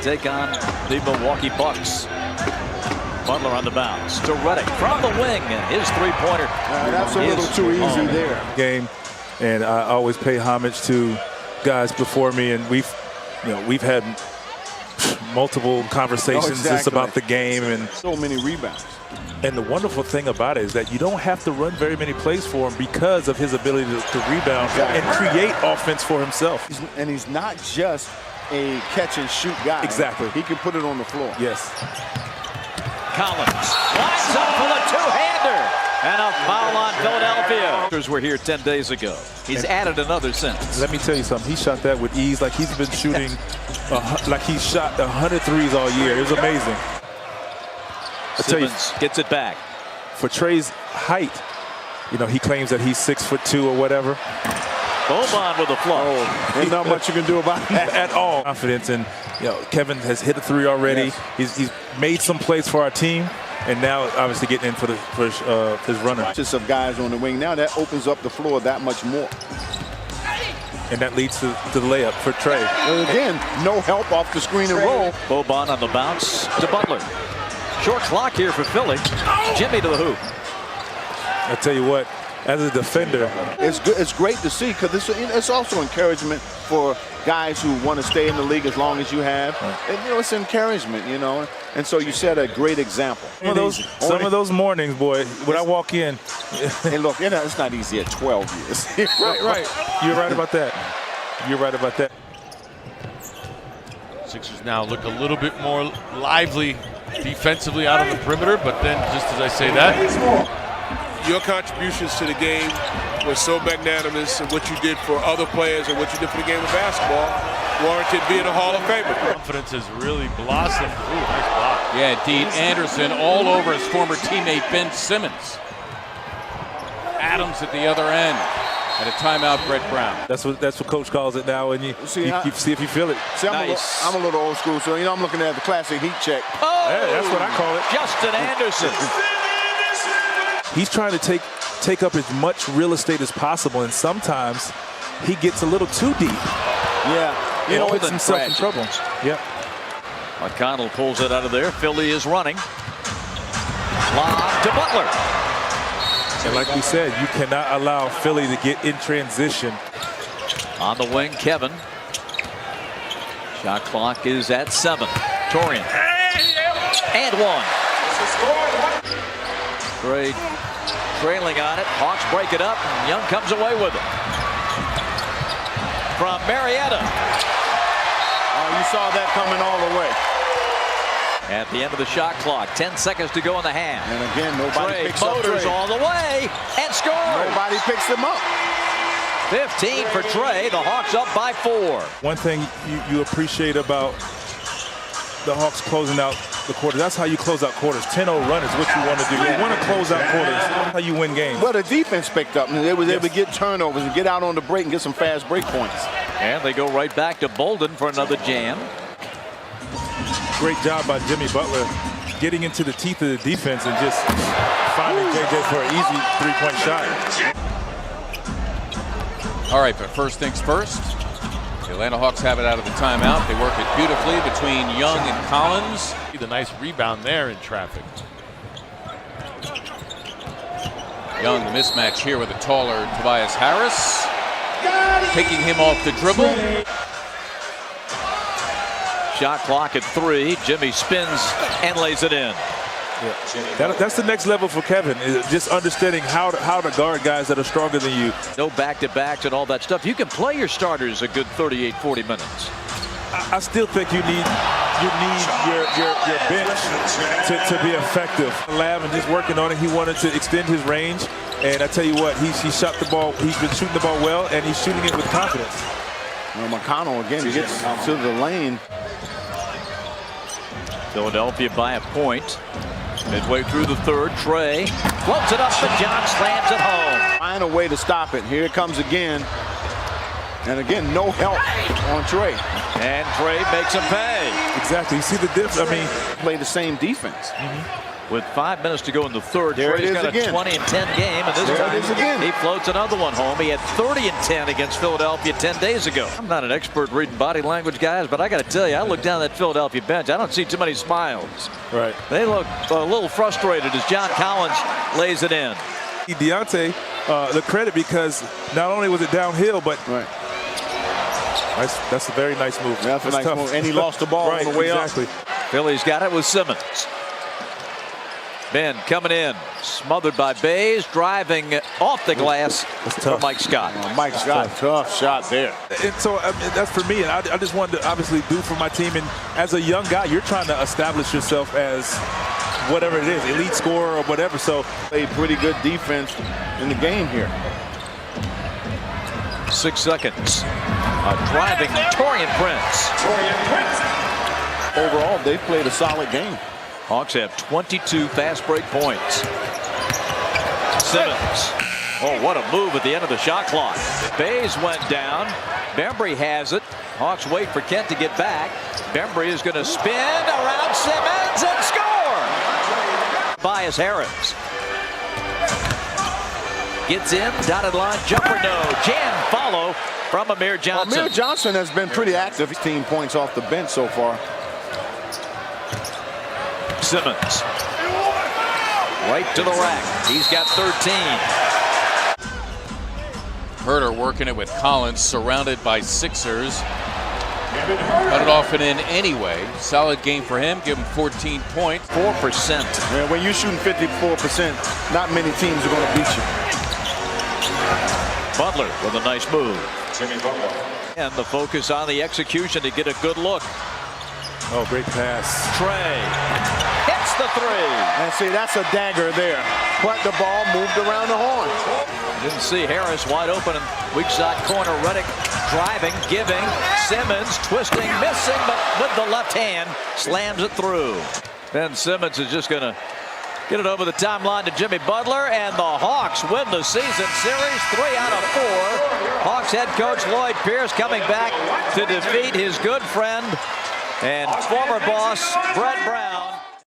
take on the Milwaukee Bucks. Butler on the bounce to Redick from the wing, and his three-pointer. That's a little too easy there. Game, and I always pay homage to guys before me, and we've had multiple conversations just about the game, and so many rebounds. And the wonderful thing about it is that you don't have to run very many plays for him because of his ability to rebound and create offense for himself. He's not just a catch and shoot guy. Exactly. He can put it on the floor. Yes. Collins lines up for the two-hander, and a foul on Philadelphia. Were here 10 days ago. He's added another since. Let me tell you something. He shot that with ease, like he's been shooting, like he's shot 100 threes all year. It was amazing. Simmons gets it back. For Trey's height, he claims that he's 6'2" or whatever. Boban with a flush. There's not much you can do about that at all. Confidence, and Kevin has hit a three already. Yes. He's made some plays for our team, and now obviously getting in for his runner. Just of guys on the wing now, that opens up the floor that much more. And that leads to the layup for Trey. And again, no help off the screen and roll. Boban on the bounce to Butler. Short clock here for Philly. Jimmy to the hoop. I tell you what, as a defender, it's good. It's great to see, because it's also encouragement for guys who want to stay in the league as long as you have. And, it's encouragement, And so you set a great example. Some of those mornings, boy, when I walk in. Hey, look, it's not easy at 12 years. Right. You're right about that. You're right about that. Sixers now look a little bit more lively defensively out on the perimeter, but then just as I say that, your contributions to the game were so magnanimous, and what you did for other players and what you did for the game of basketball warranted being a Hall of Famer. Confidence has really blossomed. Ooh, nice block. Yeah, indeed. Anderson all over his former teammate Ben Simmons. Adams at the other end. At a timeout, Brett Brown. That's what Coach calls it now, and you see if you feel it. See, I'm a little old school, so I'm looking at the classic heat check. Oh, yeah, that's what I call it. Justin Anderson. He's trying to take up as much real estate as possible, and sometimes he gets a little too deep. Yeah, He puts himself in trouble. Yeah. McConnell pulls it out of there. Philly is running. Lob to Butler. And like we said, you cannot allow Philly to get in transition. On the wing, Kevin. Shot clock is at 7. Torian. And 1. Trey trailing on it. Hawks break it up, and Young comes away with it. From Marietta. You saw that coming all the way. At the end of the shot clock, 10 seconds to go in the half. And again, nobody picks up Trey. Trey. All the way and scores. Nobody picks them up. 15 for Trey. The Hawks up by 4. One thing you appreciate about the Hawks closing out the quarter, that's how you close out quarters. 10-0 run is what you want to do. You want to close out quarters. That's how you win games. Well, the defense picked up, and they was able to get turnovers and get out on the break and get some fast break points. And they go right back to Bolden for another jam. Great job by Jimmy Butler getting into the teeth of the defense and just finding JJ for an easy three-point shot. All right, but first things first. The Atlanta Hawks have it out of the timeout. They work it beautifully between Young and Collins. The nice rebound there in traffic. Young, the mismatch here with a taller Tobias Harris. Taking him off the dribble. Shot clock at 3. Jimmy spins and lays it in. Yeah. That's the next level for Kevin, is just understanding how to guard guys that are stronger than you. No back-to-backs and all that stuff. You can play your starters a good 38, 40 minutes. I still think you need your bench to be effective. Lab and just working on it. He wanted to extend his range, and I tell you what, he shot the ball. He's been shooting the ball well, and he's shooting it with confidence. McConnell again gets to the lane. Philadelphia by a point. Midway through the third, Trey floats it up, but John slams it home. Find a way to stop it. Here it comes again. And again, no help on Trey. And Trey makes him pay. Exactly. You see the difference? I mean, play the same defense. with 5 minutes to go in the third. There it Trey's is got again. a 20-10 game, and this There time it is again. he floats another one home. He had 30-10 against Philadelphia 10 days ago. I'm not an expert reading body language, guys, but I got to tell you, I look down that Philadelphia bench. I don't see too many smiles. Right. They look a little frustrated as John Collins lays it in. Deontay the credit, because not only was it downhill, but that's a very nice move. That's a nice tough. move. And he lost the ball right, on the way exactly. up. Philly's got it with Simmons. Ben coming in, smothered by Bays, driving off the glass for Mike Scott. Mike Scott, tough shot there. And so that's for me, and I just wanted to obviously do for my team. And as a young guy, you're trying to establish yourself as whatever it is, elite scorer or whatever. So played pretty good defense in the game here. 6 seconds. A driving Torian Prince. Overall, they played a solid game. Hawks have 22 fast break points. Simmons. Oh, what a move at the end of the shot clock. Bays went down. Bembry has it. Hawks wait for Kent to get back. Bembry is going to spin around Simmons and score. Tobias Harris. Gets in, dotted line, jumper no. Jam follow from Amir Johnson. Amir Johnson has been pretty active. 15 points off the bench so far. Simmons. Right to the rack. He's got 13. Herter working it with Collins, surrounded by Sixers. Cut it off and in anyway. Solid game for him. Give him 14 points. 4%. Man, when you're shooting 54%, not many teams are going to beat you. Butler with a nice move. And the focus on the execution to get a good look. oh, great pass. Trey hits the three. And see, that's a dagger there. But the ball moved around the horn. Didn't see Harris wide open in weak side corner. Reddick driving, giving. Simmons twisting, missing, but with the left hand slams it through. Ben Simmons is just going to get it over the timeline to Jimmy Butler, and the Hawks win the season series 3 out of 4. Hawks head coach Lloyd Pierce coming back to defeat his good friend and former boss Brett Brown.